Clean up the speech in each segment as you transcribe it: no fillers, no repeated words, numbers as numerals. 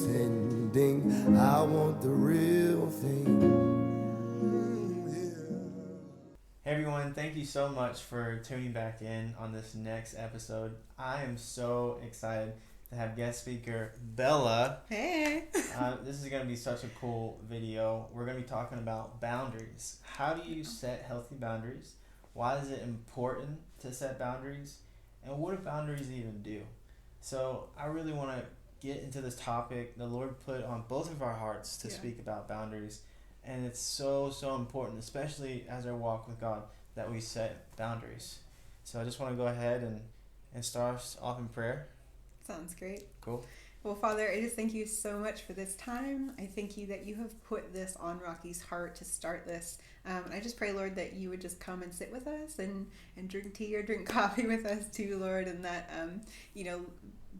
pretending. I want the real thing. Hey everyone, thank you so much for tuning back in on this next episode. I am so excited to have guest speaker Bella. Hey! This is going to be such a cool video. We're going to be talking about boundaries. How do you set healthy boundaries? Why is it important to set boundaries? And what do boundaries even do? So I really want to get into this topic. The Lord put on both of our hearts to speak about boundaries. And it's so important, especially as our walk with God, that we set boundaries. So I just want to go ahead and start us off in prayer. Sounds great. Cool. Well, Father, I just thank you so much for this time. I thank you that you have put this on Rocky's heart to start this. I just pray, Lord, that you would just come and sit with us and drink tea or drink coffee with us too, Lord, and that,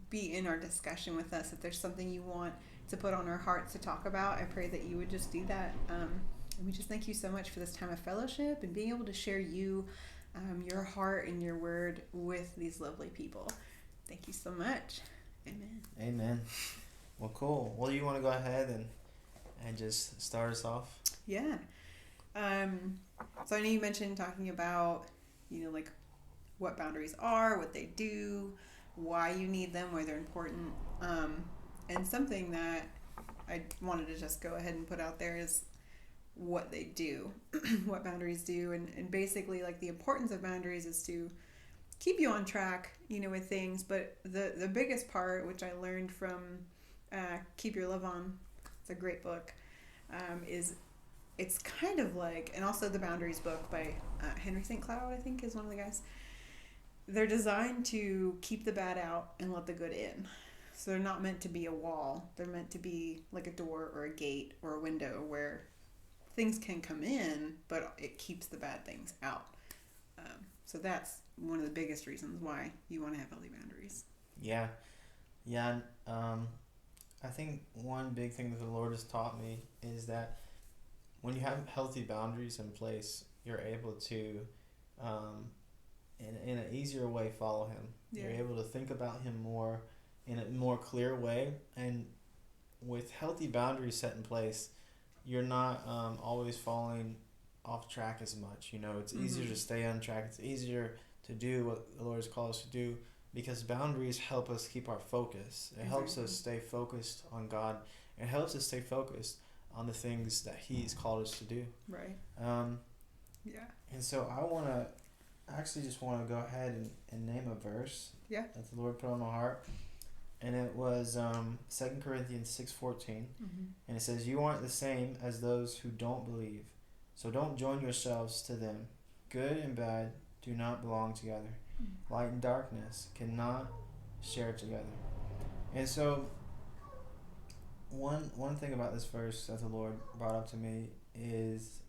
be in our discussion with us. If there's something you want to put on our hearts to talk about, I pray that you would just do that. And we just thank you so much for this time of fellowship and being able to share you, your heart and your word with these lovely people. Thank you so much. Amen. Amen. Well, cool. Well, you want to go ahead and just start us off? Yeah. So I know you mentioned talking about, like what boundaries are, what they do, why you need them, why they're important. And something that I wanted to just go ahead and put out there is what they do, what boundaries do. And basically, like, the importance of boundaries is to keep you on track, with things. But the biggest part, which I learned from Keep Your Love On, it's a great book, is it's kind of like, and also the Boundaries book by Henry St. Cloud, I think, is one of the guys. They're designed to keep the bad out and let the good in. So they're not meant to be a wall. They're meant to be like a door or a gate or a window where things can come in, but it keeps the bad things out. So that's one of the biggest reasons why you want to have healthy boundaries. Yeah. I think one big thing that the Lord has taught me is that when you have healthy boundaries in place, you're able to, in an easier way, follow Him. Yeah. You're able to think about Him more in a more clear way. And with healthy boundaries set in place, you're not always falling off track as much. It's easier to stay on track. It's easier to do what the Lord has called us to do, because boundaries help us keep our focus. It helps us stay focused on God. It helps us stay focused on the things that He's called us to do. Right. Yeah. And so I just want to go ahead and name a verse that the Lord put on my heart. And it was 2 Corinthians 6:14. And it says, "You aren't the same as those who don't believe. So don't join yourselves to them. Good and bad do not belong together. Light and darkness cannot share together." And so one thing about this verse that the Lord brought up to me is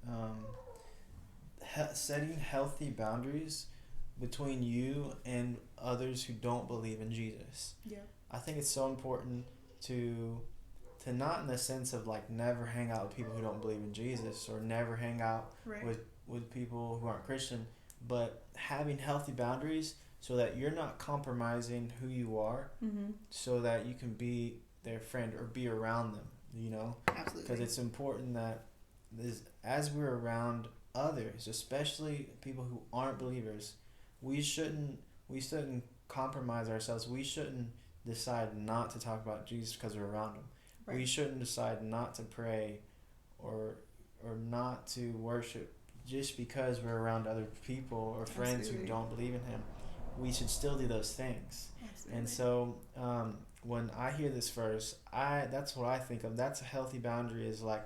setting healthy boundaries between you and others who don't believe in Jesus. Yeah. I think it's so important to not in the sense of like never hang out with people who don't believe in Jesus, or never hang out with people who aren't Christian, but having healthy boundaries so that you're not compromising who you are, so that you can be their friend or be around them, Absolutely. Because it's important that as we're around others, especially people who aren't believers, we shouldn't compromise ourselves. We shouldn't decide not to talk about Jesus because we're around them. Right. We shouldn't decide not to pray or not to worship just because we're around other people or friends who don't believe in Him. We should still do those things. Absolutely. And so when I hear this verse, that's what I think of. That's a healthy boundary, is like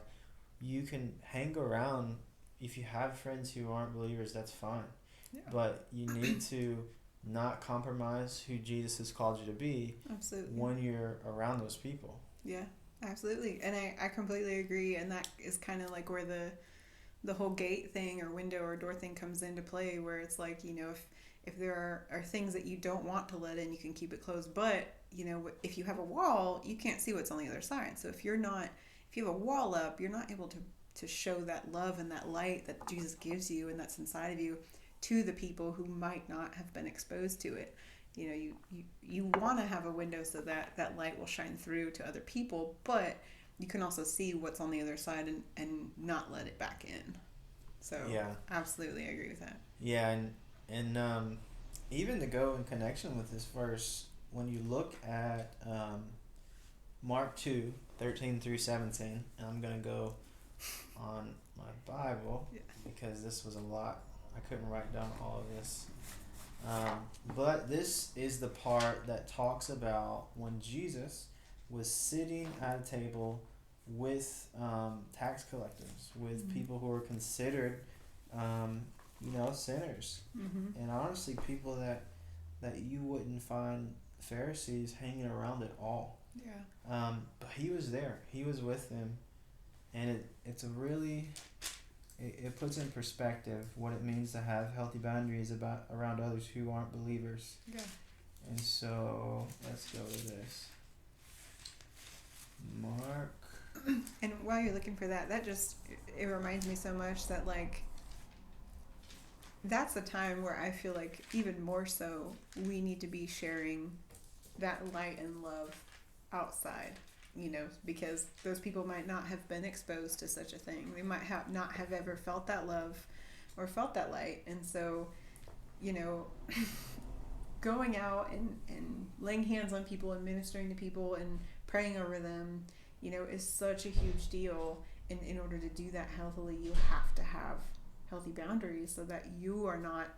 you can hang around. If you have friends who aren't believers, that's fine. Yeah. But you need to not compromise who Jesus has called you to be. Absolutely. When you're around those people. Yeah, absolutely. And I completely agree. And that is kind of like where the whole gate thing or window or door thing comes into play, where it's like, if there are things that you don't want to let in, you can keep it closed. But, if you have a wall, you can't see what's on the other side. So if you have a wall up, you're not able to show that love and that light that Jesus gives you and that's inside of you to the people who might not have been exposed to it. you want to have a window so that that light will shine through to other people, but you can also see what's on the other side and not let it back in. So Yeah. absolutely, I agree with that. Yeah, and even to go in connection with this verse, when you look at Mark 2:13 through 17, and I'm gonna go on my Bible Yeah. because this was a lot. I couldn't write down all of this. But this is the part that talks about when Jesus was sitting at a table with tax collectors, with Mm-hmm. people who were considered, sinners, Mm-hmm. and honestly, people that you wouldn't find Pharisees hanging around at all. Yeah. But he was there. He was with them, and it's a really it puts in perspective what it means to have healthy boundaries about around others who aren't believers. Yeah. And so let's go to this. Mark. And while you're looking for that, that just it reminds me so much that like that's a time where I feel like even more so we need to be sharing that light and love outside, because those people might not have been exposed to such a thing. They might have not have ever felt that love or felt that light. And so, you know, going out and laying hands on people and ministering to people and praying over them, is such a huge deal. And in order to do that healthily, you have to have healthy boundaries so that you are not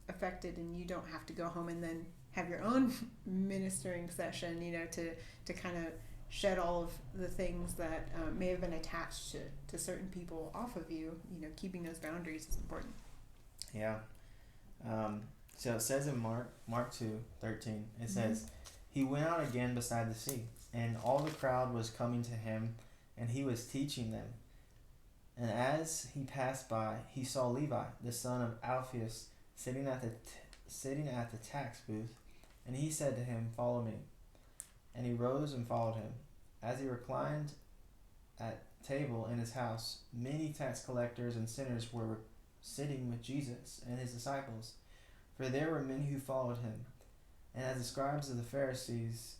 affected and you don't have to go home and then have your own ministering session, to kind of shed all of the things that may have been attached to certain people off of you. Keeping those boundaries is important. Yeah. So it says in Mark 2:13, it says, "He went out again beside the sea, and all the crowd was coming to him, and he was teaching them. And as he passed by, he saw Levi, the son of Alphaeus, sitting at the tax booth, and he said to him, 'Follow me.' And he rose and followed him. As he reclined at table in his house, many tax collectors and sinners were sitting with Jesus and his disciples, for there were many who followed him. And as the scribes of the Pharisees,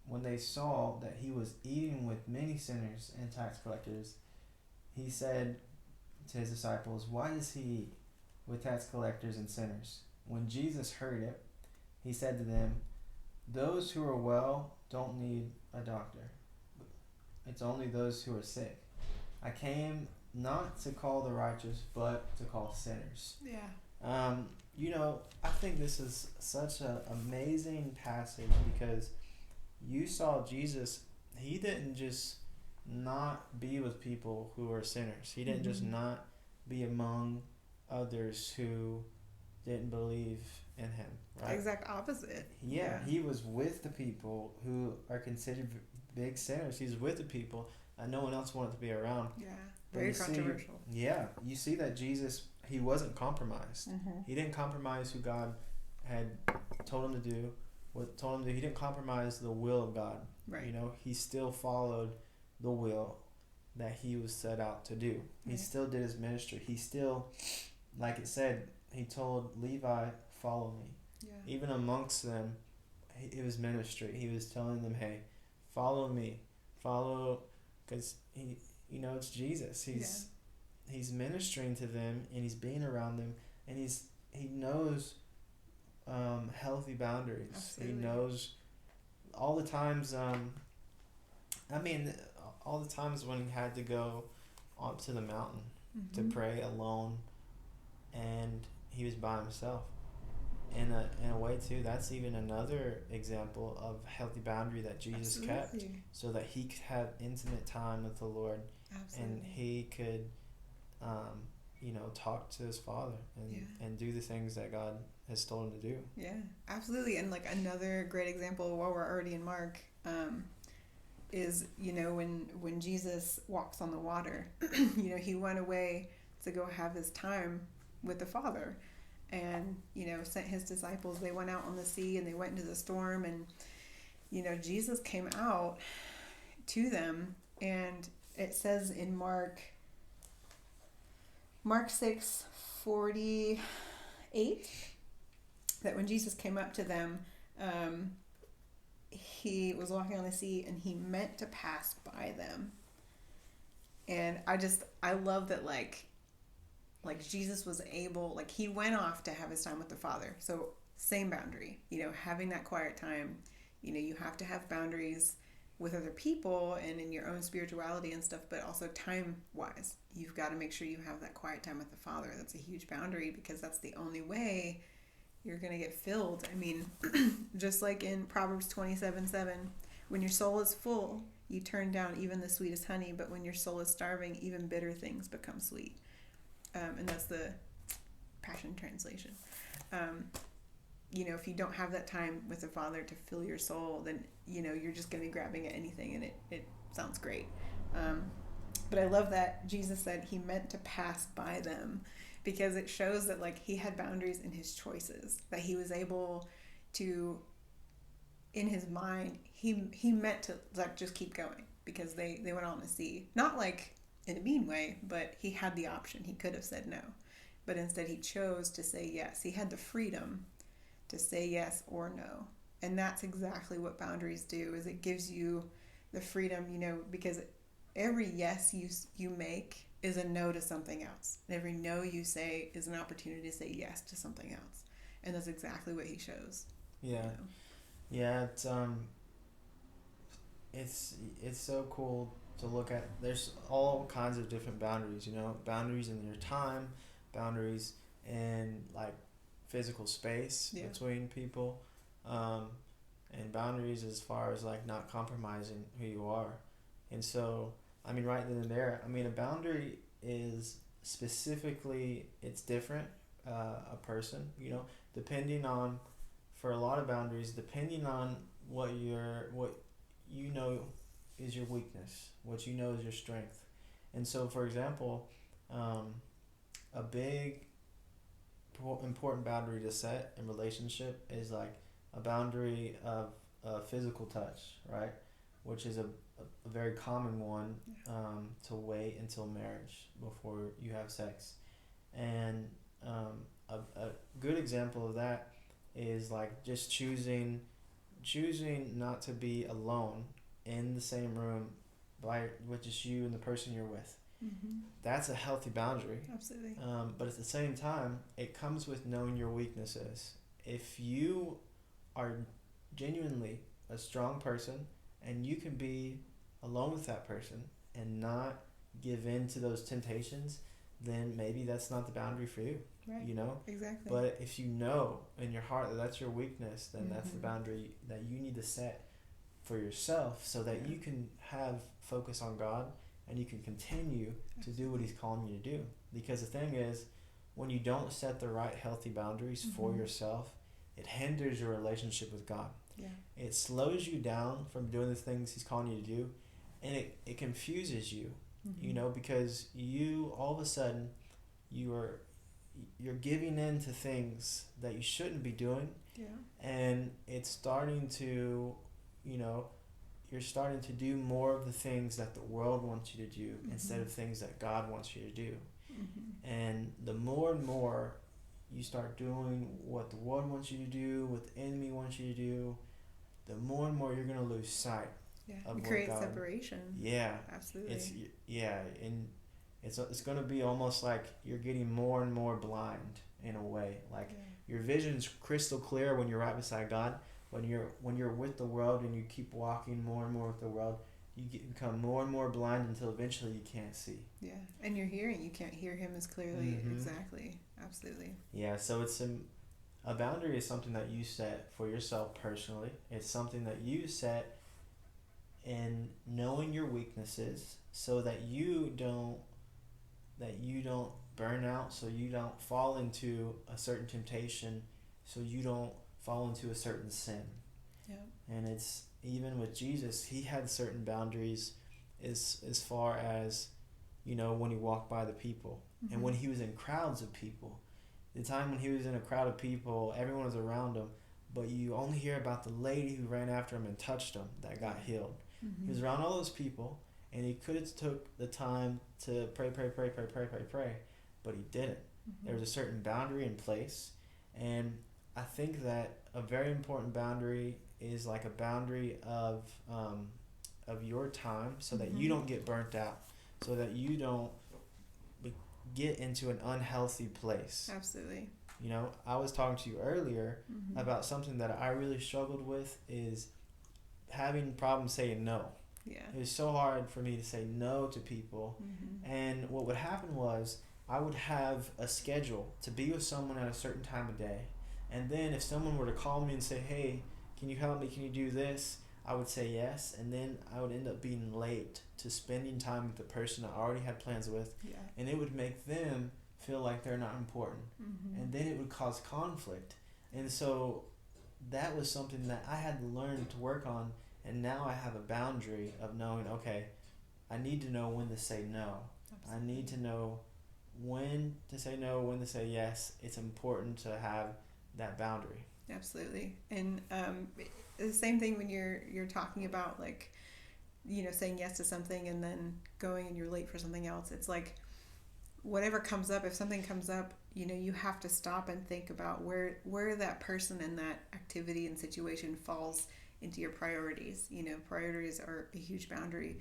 when they saw that he was eating with many sinners and tax collectors, he said to his disciples, 'Why does he eat with tax collectors and sinners?' When Jesus heard it, he said to them, 'Those who are well don't need a doctor. It's only those who are sick. I came not to call the righteous, but to call sinners.'" Yeah. I think this is such an amazing passage because you saw Jesus. He didn't just not be with people who are sinners. He didn't just not be among others who didn't believe in him, right? Exact opposite. Yeah, he was with the people who are considered big sinners. He's with the people that no one else wanted to be around. Yeah. But Very you see- controversial. Yeah, you see that Jesus, he wasn't compromised. Mm-hmm. He didn't compromise who God had told him to do, what told him to do. He didn't compromise the will of God. Right. He still followed the will that he was set out to do. He Right. still did his ministry. He still, like it said, he told Levi, "Follow me." Yeah. Even amongst them, it was ministry. He was telling them, "Hey, follow me, because it's Jesus. He's ministering to them, and he's being around them, and he knows healthy boundaries. Absolutely. He knows all the times. All the times when he had to go up to the mountain to pray alone, and he was by himself. In a way too, that's even another example of healthy boundary that Jesus kept, Absolutely. so that he could have intimate time with the Lord, Absolutely. and he could, talk to his Father and do the things that God has told him to do. Yeah, absolutely. And like another great example while we're already in Mark, is when Jesus walks on the water, he went away to go have his time with the Father, and sent his disciples. They went out on the sea and they went into the storm, and Jesus came out to them, and it says in Mark 6:48, that when Jesus came up to them, um, he was walking on the sea and he meant to pass by them. And I love that, like Jesus was able, like he went off to have his time with the Father. So same boundary, having that quiet time. You have to have boundaries with other people and in your own spirituality and stuff, but also time wise, you've got to make sure you have that quiet time with the Father. That's a huge boundary, because that's the only way you're going to get filled. I mean, just like in Proverbs 27:7, when your soul is full, you turn down even the sweetest honey, but when your soul is starving, even bitter things become sweet. And that's the Passion Translation. If you don't have that time with the Father to fill your soul, then, you're just going to be grabbing at anything, and it sounds great. But I love that Jesus said he meant to pass by them, because it shows that, like, he had boundaries in his choices, that he was able to, in his mind, he meant to, like, just keep going, because they went on to sea. Not like in a mean way, but he had the option. He could have said no. But instead he chose to say yes. He had the freedom to say yes or no. And that's exactly what boundaries do, is it gives you the freedom, because every yes you make is a no to something else. And every no you say is an opportunity to say yes to something else. And that's exactly what he shows. Yeah. Yeah, it's so cool to look at. There's all kinds of different boundaries, boundaries in your time, boundaries in, like, physical space between people, and boundaries as far as, like, not compromising who you are. And so, I mean, right then and there, I mean, a boundary is specifically, it's different, a person, depending on, for a lot of boundaries, depending on what you know is your weakness, what you know is your strength. And so, for example, a big important boundary to set in relationship is, like, a boundary of physical touch, right? Which is a very common one, to wait until marriage before you have sex. And a good example of that is, like, just choosing not to be alone in the same room with just you and the person you're with. Mm-hmm. That's a healthy boundary. Absolutely. But at the same time, it comes with knowing your weaknesses. If you are genuinely a strong person and you can be alone with that person and not give in to those temptations, then maybe that's not the boundary for you. Right. Exactly. But if you know in your heart that that's your weakness, then that's the Mm-hmm. boundary that you need to set for yourself, so that you can have focus on God and you can continue to do what he's calling you to do. Because the thing is, when you don't set the right healthy boundaries for yourself, it hinders your relationship with God. Yeah. It slows you down from doing the things he's calling you to do, and it confuses you, because you, all of a sudden, you're giving in to things that you shouldn't be doing. Yeah. And it's starting to, you're starting to do more of the things that the world wants you to do instead of things that God wants you to do. Mm-hmm. And the more and more you start doing what the world wants you to do, what the enemy wants you to do, the more and more you're going to lose sight of You what create God... separation. Yeah. Absolutely. And it's going to be almost like you're getting more and more blind in a way. Like, your vision's crystal clear when you're right beside God. When you're with the world and you keep walking more and more with the world, you become more and more blind until eventually you can't see. Yeah, and you can't hear him as clearly. Mm-hmm. Exactly. Absolutely. Yeah, so it's a boundary is something that you set for yourself personally. It's something that you set in knowing your weaknesses, so that you don't burn out, so you don't fall into a certain temptation, so you don't fall into a certain sin. Yeah. And it's even with Jesus, he had certain boundaries as far as, when he walked by the people, and when he was in crowds of people. The time when he was in a crowd of people, everyone was around him, but you only hear about the lady who ran after him and touched him that got healed. He was around all those people, and he could have took the time to pray, but he didn't. There was a certain boundary in place, and I think that a very important boundary is like a boundary of your time, so that you don't get burnt out, so that you don't get into an unhealthy place. Absolutely. You know, I was talking to you earlier Mm-hmm. about something that I really struggled with is having problems saying no. Yeah. It was so hard for me to say no to people. Mm-hmm. And what would happen was I would have a schedule to be with someone at a certain time of day. And then if someone were to call me and say, hey, can you help me? Can you do this? I would say yes. And then I would end up being late to spending time with the person I already had plans with. Yeah. And it would make them feel like they're not important. Mm-hmm. And then it would cause conflict. And so that was something that I had to learn to work on. And now I have a boundary of knowing, okay, I need to know when to say no. Absolutely. I need to know when to say no, when to say yes. It's important to have that boundary. Absolutely. And the same thing when you're talking about, like, you know, saying yes to something and then going and you're late for something else. It's like whatever comes up, if something comes up, you know, you have to stop and think about where that person and that activity and situation falls into your priorities. You know, priorities are a huge boundary.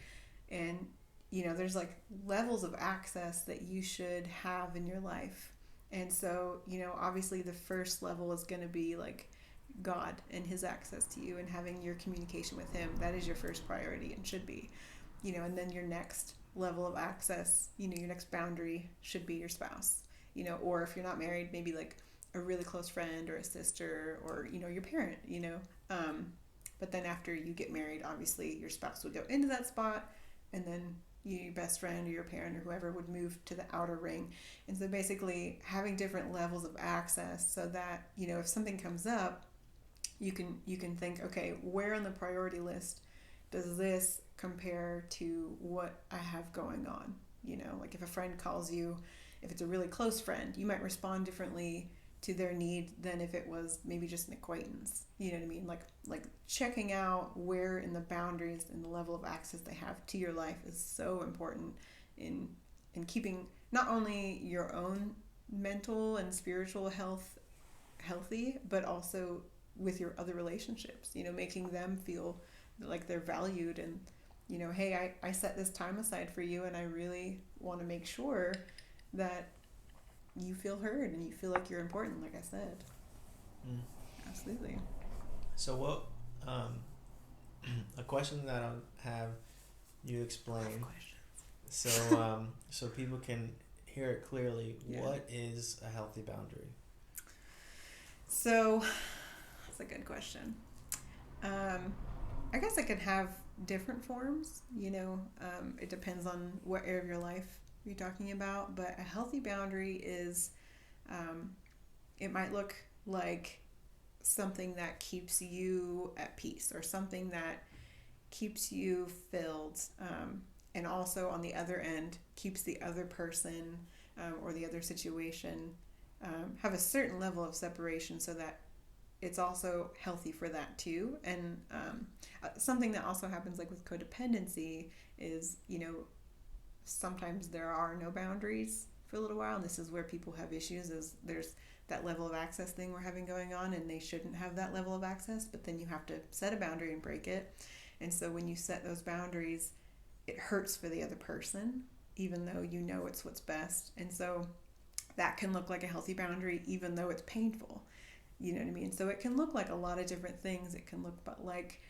And, you know, there's like levels of access that you should have in your life. And so, you know, obviously the first level is going to be like God and his access to you and having your communication with him. That is your first priority and should be, you know, and then your next level of access, you know, your next boundary should be your spouse, you know, or if you're not married, maybe like a really close friend or a sister or, you know, your parent, you know. But then after you get married, obviously your spouse would go into that spot, and then your best friend or your parent or whoever would move to the outer ring. And so basically having different levels of access so that, you know, if something comes up, you can think, okay, where on the priority list does this compare to what I have going on? You know, like if a friend calls you, if it's a really close friend, you might respond differently to their need than if it was maybe just an acquaintance. You know what I mean? Like checking out where in the boundaries and the level of access they have to your life is so important in keeping not only your own mental and spiritual health healthy, but also with your other relationships, you know, making them feel like they're valued and, you know, hey, I set this time aside for you and I really want to make sure that you feel heard and you feel like you're important, like I said. Mm. Absolutely. So what, a question that I'll have you explain, so people can hear it clearly. Yeah. What is a healthy boundary? So that's a good question. I guess it could have different forms, you know. It depends on what area of your life you're talking about, but a healthy boundary is, it might look like something that keeps you at peace or something that keeps you filled, and also on the other end keeps the other person or the other situation have a certain level of separation so that it's also healthy for that too. And something that also happens like with codependency is, you know, sometimes there are no boundaries for a little while, and this is where people have issues, is there's that level of access thing we're having going on and they shouldn't have that level of access, but then you have to set a boundary and break it. And so when you set those boundaries, it hurts for the other person even though you know it's what's best. And so that can look like a healthy boundary even though it's painful. You know what I mean? So it can look like a lot of different things. It can look like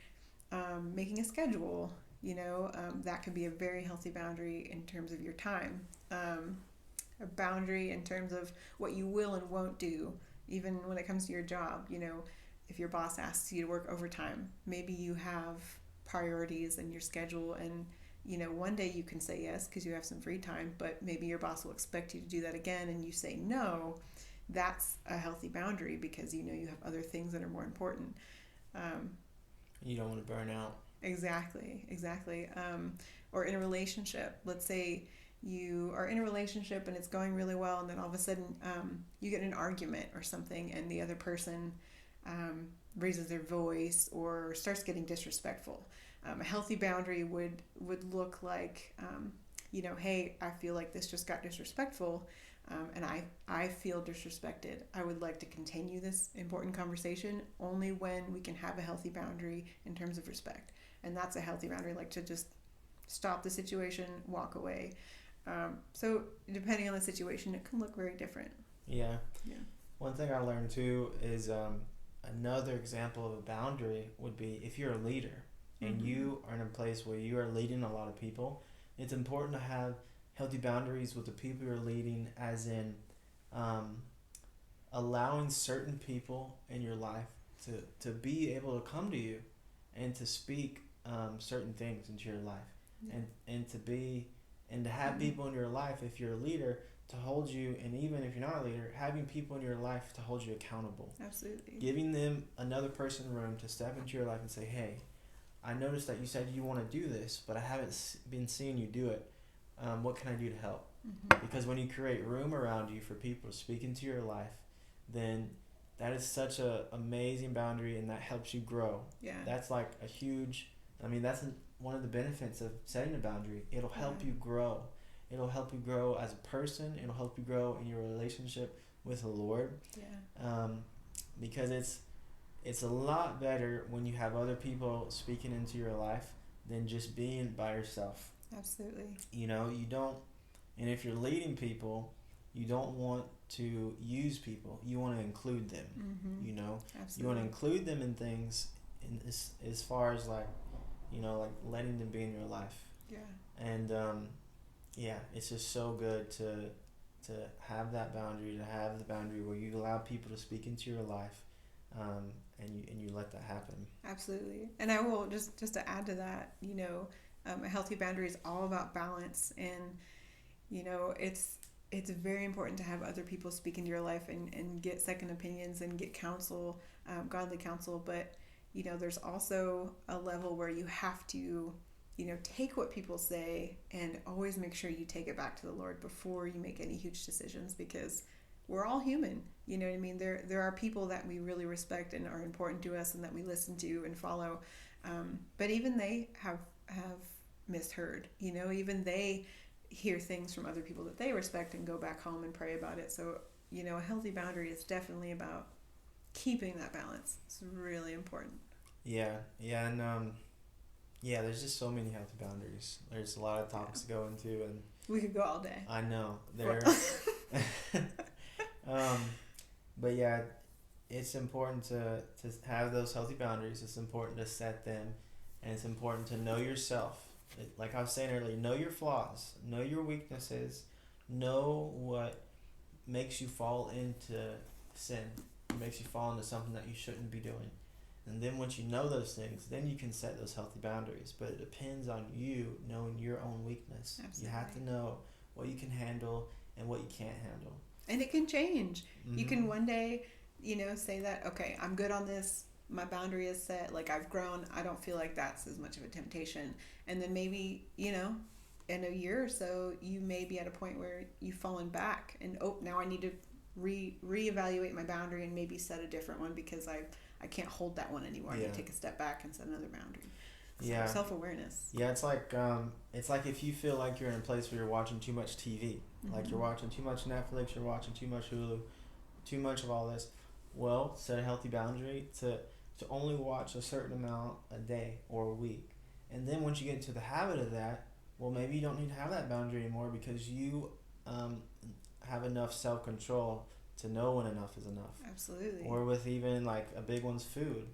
making a schedule. You know, that can be a very healthy boundary in terms of your time. A boundary in terms of what you will and won't do, even when it comes to your job. You know, if your boss asks you to work overtime, maybe you have priorities in your schedule, and, you know, one day you can say yes because you have some free time, but maybe your boss will expect you to do that again and you say no. That's a healthy boundary because you know you have other things that are more important. You don't want to burn out. Exactly. Or in a relationship, let's say you are in a relationship and it's going really well, and then all of a sudden you get in an argument or something and the other person raises their voice or starts getting disrespectful. A healthy boundary would look like, you know, hey, I feel like this just got disrespectful. and I feel disrespected. I would like to continue this important conversation only when we can have a healthy boundary in terms of respect. And that's a healthy boundary, like to just stop the situation, walk away. So depending on the situation, it can look very different. Yeah. Yeah. One thing I learned too is another example of a boundary would be if you're a leader and you are in a place where you are leading a lot of people, it's important to have healthy boundaries with the people you're leading, as in allowing certain people in your life to be able to come to you and to speak certain things into your life, and to have people in your life, if you're a leader, to hold you, and even if you're not a leader, having people in your life to hold you accountable. Absolutely. Giving them another person room to step into your life and say, hey, I noticed that you said you want to do this, but I haven't been seeing you do it. What can I do to help? Because when you create room around you for people to speak into your life, then that is such a amazing boundary, and that helps you grow. Yeah. That's like a huge, that's one of the benefits of setting a boundary. It'll help you grow. It'll help you grow as a person. It'll help you grow in your relationship with the Lord. Yeah. Because it's a lot better when you have other people speaking into your life than just being by yourself. Absolutely. You don't, and if you're leading people, you don't want to use people. You want to include them. Absolutely. You want to include them in things, as far as like letting them be in your life. Yeah. And it's just so good to have that boundary, to have the boundary where you allow people to speak into your life, and you let that happen. Absolutely. And I will just to add to that, a healthy boundary is all about balance, and it's very important to have other people speak into your life and get second opinions and get counsel, godly counsel. But there's also a level where you have to take what people say and always make sure you take it back to the Lord before you make any huge decisions, because we're all human. You know what I mean? There are people that we really respect and are important to us and that we listen to and follow. But even they have misheard, even they hear things from other people that they respect and go back home and pray about it. So, a healthy boundary is definitely about keeping that balance. It's really important. Yeah. And there's just so many healthy boundaries. There's a lot of topics to go into, and we could go all day. I know. But yeah, it's important to have those healthy boundaries. It's important to set them, and it's important to know yourself. Like I was saying earlier, know your flaws, know your weaknesses, know what makes you fall into sin, makes you fall into something that you shouldn't be doing. And then once you know those things, then you can set those healthy boundaries. But it depends on you knowing your own weakness. Absolutely. You have to know what you can handle and what you can't handle. And it can change. You can one day, say that, okay, I'm good on this. My boundary is set. Like, I've grown. I don't feel like that's as much of a temptation. And then maybe, in a year or so, you may be at a point where you've fallen back and, now I need to reevaluate my boundary and maybe set a different one, because I can't hold that one anymore. I need to take a step back and set another boundary. So self-awareness. Yeah, it's like if you feel like you're in a place where you're watching too much TV, like you're watching too much Netflix, you're watching too much Hulu, too much of all this. Well, set a healthy boundary to only watch a certain amount a day or a week. And then once you get into the habit of that, well, maybe you don't need to have that boundary anymore, because you have enough self-control to know when enough is enough. Absolutely. Or with even like a big one's food.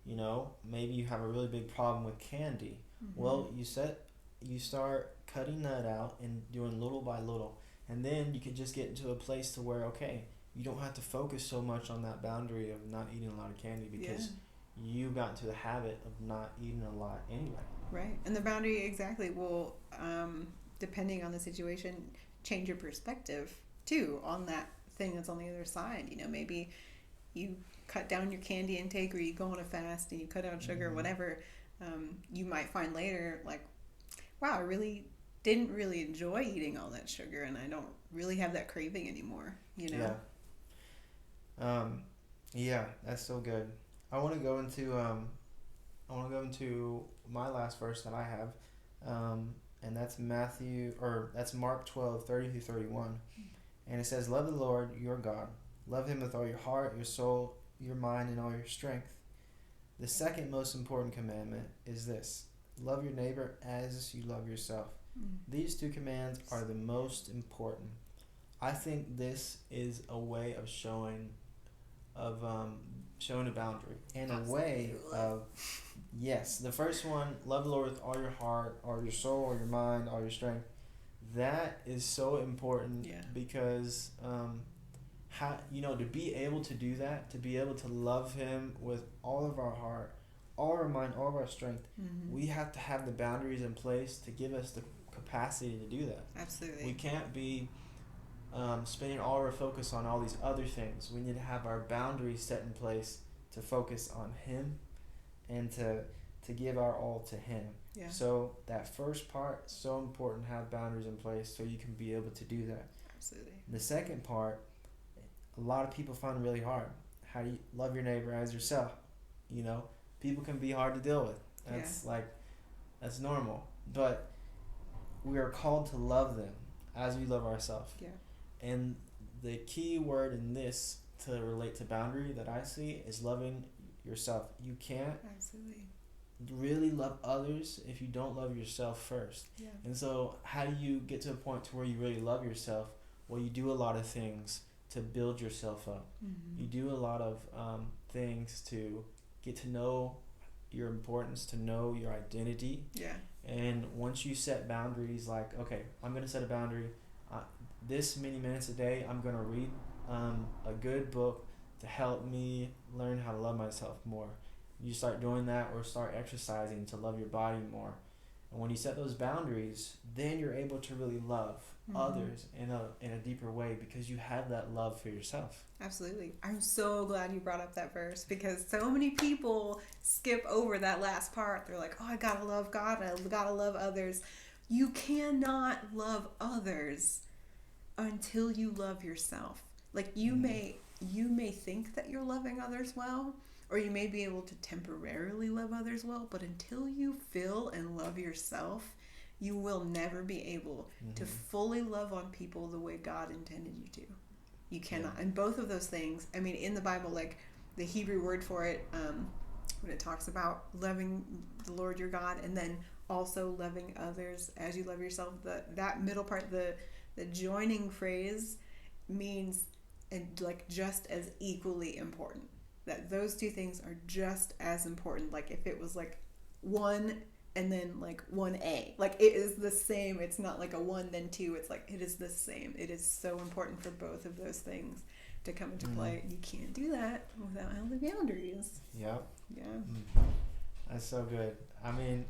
Maybe you have a really big problem with candy. Well, you start cutting that out and doing little by little. And then you could just get into a place to where, okay, you don't have to focus so much on that boundary of not eating a lot of candy, because you got into the habit of not eating a lot anyway. Right. And the boundary exactly will, depending on the situation, change your perspective too on that thing that's on the other side. Maybe you cut down your candy intake, or you go on a fast and you cut out sugar, whatever. You might find later, like, wow, I really didn't really enjoy eating all that sugar, and I don't really have that craving anymore. Yeah, that's so good. I want to go into my last verse that I have, and that's Mark 12:30-31. And it says, love the Lord your God. Love him with all your heart, your soul, your mind, and all your strength. The second most important commandment is this: love your neighbor as you love yourself. These two commands are the most important. I think this is a way of showing a boundary and a way of, yes, the first one, love the Lord with all your heart, all your soul, all your mind, all your strength. That is so important. Yeah. Because to be able to do that, to be able to love him with all of our heart, all our mind, all of our strength, we have to have the boundaries in place to give us the capacity to do that. Absolutely. We can't be spending all our focus on all these other things. We need to have our boundaries set in place to focus on him and to give our all to him. Yeah. So that first part, so important, have boundaries in place so you can be able to do that. Absolutely. The second part, a lot of people find really hard. How do you love your neighbor as yourself? People can be hard to deal with. That's normal. But we are called to love them as we love ourselves. Yeah. And the key word in this to relate to boundary that I see is loving yourself. You can't Absolutely. really love others if you don't love yourself first. Yeah. And so how do you get to a point to where you really love yourself? Well, you do a lot of things to build yourself up. You do a lot of things to get to know your importance, to know your identity. Yeah. And once you set boundaries, like, okay, I'm going to set a boundary. This many minutes a day, I'm going to read a good book to help me learn how to love myself more. You start doing that, or start exercising to love your body more. And when you set those boundaries, then you're able to really love others in a deeper way, because you have that love for yourself. Absolutely. I'm so glad you brought up that verse, because so many people skip over that last part. They're like, oh, I gotta love God, I gotta love others. You cannot love others until you love yourself. Like you may think that you're loving others well, or you may be able to temporarily love others well, but until you feel and love yourself, you will never be able to fully love on people the way God intended you to. You cannot. And both of those things, I mean, in the Bible, like the Hebrew word for it, when it talks about loving the Lord your God and then also loving others as you love yourself, that middle part, the joining phrase means like just as equally important. That those two things are just as important. Like if it was like one and then like 1A, like it is the same. It's not like a 1 then 2. It's like it is the same. It is so important for both of those things to come into play. You can't do that without healthy boundaries. Yep. Yeah. That's so good. I mean,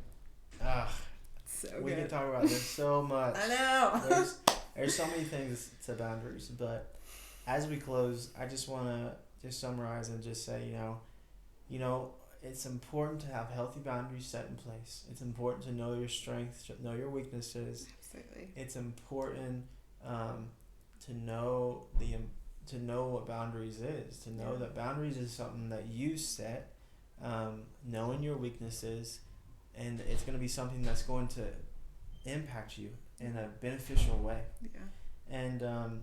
so we good. can talk about this so much. I know. There's so many things to boundaries, but as we close, I just want to just summarize and just say, it's important to have healthy boundaries set in place. It's important to know your strengths, know your weaknesses. Absolutely. It's important to know what boundaries is. To know that boundaries is something that you set, knowing your weaknesses, and it's going to be something that's going to impact you in a beneficial way. Yeah. And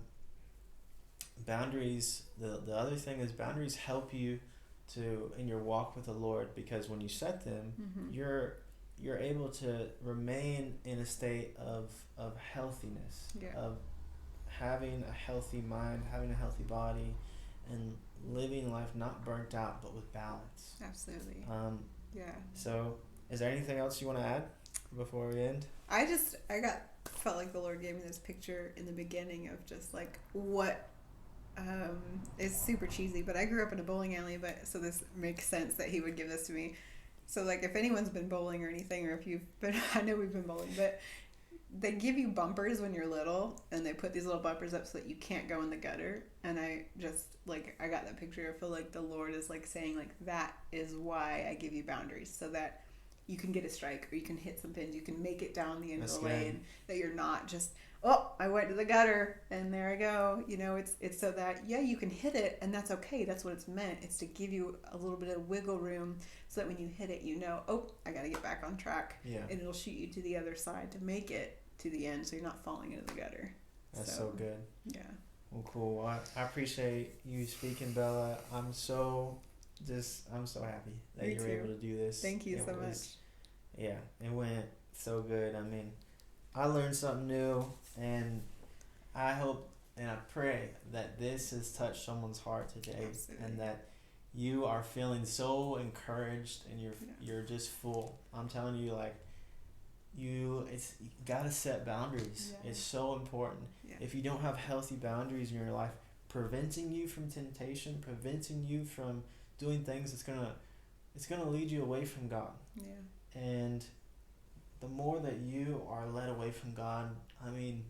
boundaries, the other thing is boundaries help you to in your walk with the Lord, because when you set them, you're able to remain in a state of healthiness, of having a healthy mind, having a healthy body, and living life not burnt out but with balance. Absolutely. So is there anything else you want to add before we end? I felt like the Lord gave me this picture in the beginning of just like what it's super cheesy, but I grew up in a bowling alley, so this makes sense that he would give this to me. So like if anyone's been bowling or anything, or if you've been, I know we've been bowling, but they give you bumpers when you're little, and they put these little bumpers up so that you can't go in the gutter. And I just like, I got that picture. I feel like the Lord is like saying like, that is why I give you boundaries, so that you can get a strike, or you can hit some pins, you can make it down the end of the lane, that you're not just, oh, I went to the gutter and there I go. It's so that, you can hit it, and that's okay. That's what it's meant. It's to give you a little bit of wiggle room so that when you hit it, oh, I got to get back on track. Yeah. And it'll shoot you to the other side to make it to the end, so you're not falling into the gutter. That's so good. Yeah. Well, cool. Well, I appreciate you speaking, Bella. I'm so happy that Me you were too. able to do this. Thank you It so was- much. Yeah, it went so good. I mean, I learned something new, and I hope and I pray that this has touched someone's heart today, Absolutely. and that you are feeling so encouraged, and Yeah. you're just full. I'm telling you, like you gotta set boundaries. Yeah. It's so important. Yeah. If you don't have healthy boundaries in your life, preventing you from temptation, preventing you from doing things it's gonna lead you away from God. Yeah. And the more that you are led away from God, I mean,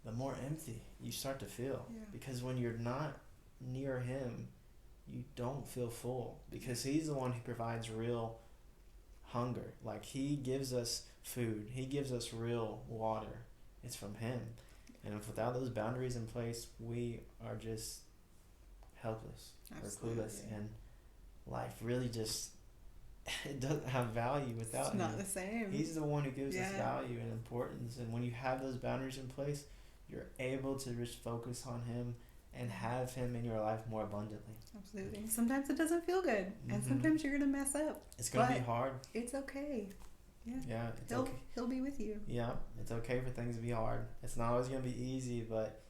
the more empty you start to feel. Yeah. Because when you're not near Him, you don't feel full. Because He's the one who provides real hunger. Like, He gives us food, He gives us real water. It's from Him. And if without those boundaries in place, we are just helpless Absolutely. or clueless. And life really just, it doesn't have value without It's Him. not the same. He's the one who gives us Yeah. value and importance. And when you have those boundaries in place, you're able to just focus on Him and have Him in your life more abundantly. Absolutely. Sometimes it doesn't feel good, and Mhm. sometimes you're gonna mess up. It's going to be But hard. it's okay. Yeah. Yeah, it's He'll okay. He'll be with you. Yeah, it's okay for things to be hard. It's not always going to be easy, but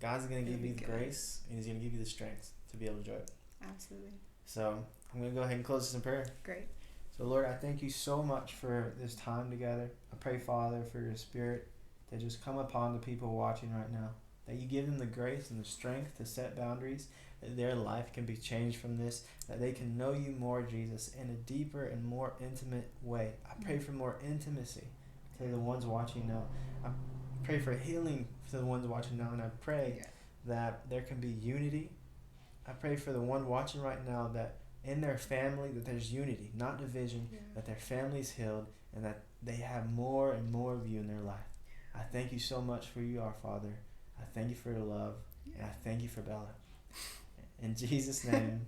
God's going to It'll give you be the good. grace, and He's going to give you the strength to be able to do it. Absolutely. So I'm going to go ahead and close this in prayer. Great. So, Lord, I thank you so much for this time together. I pray, Father, for your Spirit to just come upon the people watching right now. That you give them the grace and the strength to set boundaries, that their life can be changed from this, that they can know you more, Jesus, in a deeper and more intimate way. I pray for more intimacy to the ones watching now. I pray for healing to the ones watching now, and I pray Yeah. that there can be unity. I pray for the one watching right now that in their family that there's unity, not division, Yeah. that their family's healed, and that they have more and more of you in their life. I thank you so much for you, our Father. I thank you for your love, and I thank you for Bella. In Jesus' name,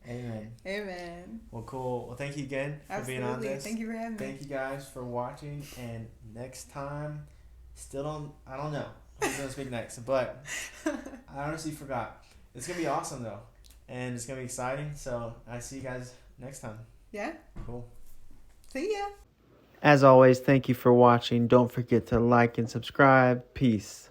amen. Amen. Well, cool. Well, thank you again for being on Absolutely. this. Thank you for having me. Thank you guys for watching, and next time, I don't know who's going to speak next, but I honestly forgot. It's going to be awesome, though, and it's going to be exciting, so I see you guys next time. Yeah. Cool. See ya. As always, thank you for watching. Don't forget to like and subscribe. Peace.